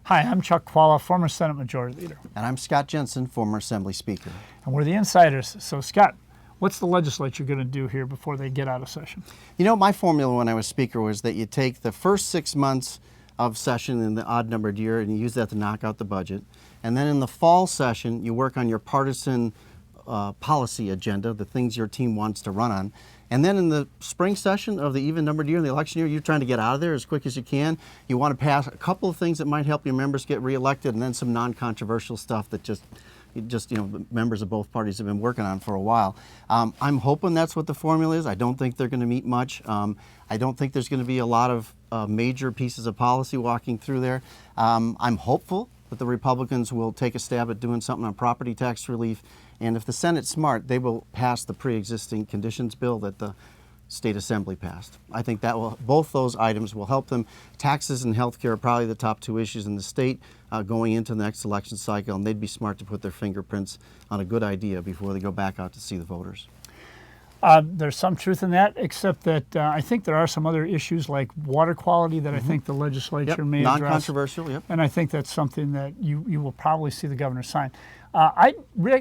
Hi, I'm Chuck Chvala, former Senate Majority Leader. And I'm Scott Jensen, former Assembly Speaker. And we're the Insiders. So, Scott, what's the legislature going to do here before they get out of session? You know, my formula when I was Speaker was that you take the first 6 months of session in the odd-numbered year and you use that to knock out the budget. And then in the fall session, you work on your partisan policy agenda, the things your team wants to run on. And then in the spring session of the even-numbered year, in the election year, you're trying to get out of there as quick as you can. You want to pass a couple of things that might help your members get reelected, and then some non-controversial stuff that just members of both parties have been working on for a while. I'm hoping that's what the formula is. I don't think they're going to meet much. I don't think there's going to be a lot of major pieces of policy walking through there. I'm hopeful that the Republicans will take a stab at doing something on property tax relief. And if the Senate's smart, they will pass the pre-existing conditions bill that the State Assembly passed. I think that both those items will help them. Taxes and health care are probably the top two issues in the state going into the next election cycle, and they'd be smart to put their fingerprints on a good idea before they go back out to see the voters. There's some truth in that, except that I think there are some other issues like water quality that I think the legislature may address. Non-controversial, yep. And I think that's something that you will probably see the governor sign.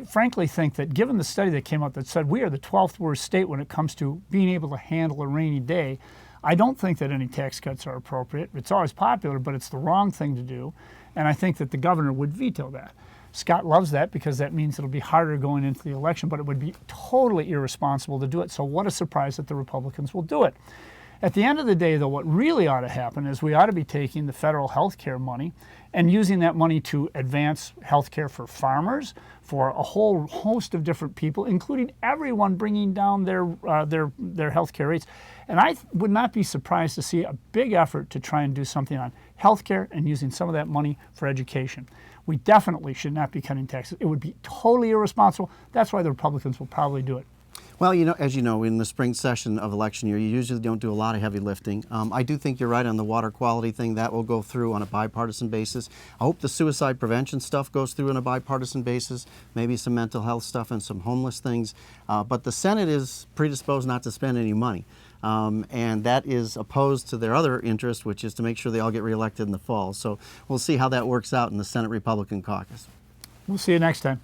Frankly think that given the study that came out that said we are the 12th worst state when it comes to being able to handle a rainy day, I don't think that any tax cuts are appropriate. It's always popular, but it's the wrong thing to do. And I think that the governor would veto that. Scott loves that because that means it'll be harder going into the election, but it would be totally irresponsible to do it. So what a surprise that the Republicans will do it. At the end of the day, though, what really ought to happen is we ought to be taking the federal health care money and using that money to advance health care for farmers, for a whole host of different people, including everyone bringing down their health care rates. And I would not be surprised to see a big effort to try and do something on health care and using some of that money for education. We definitely should not be cutting taxes. It would be totally irresponsible. That's why the Republicans will probably do it. Well, as you know, in the spring session of election year, you usually don't do a lot of heavy lifting. I do think you're right on the water quality thing. That will go through on a bipartisan basis. I hope the suicide prevention stuff goes through on a bipartisan basis, maybe some mental health stuff and some homeless things. But the Senate is predisposed not to spend any money. And that is opposed to their other interest, which is to make sure they all get reelected in the fall. So we'll see how that works out in the Senate Republican caucus. We'll see you next time.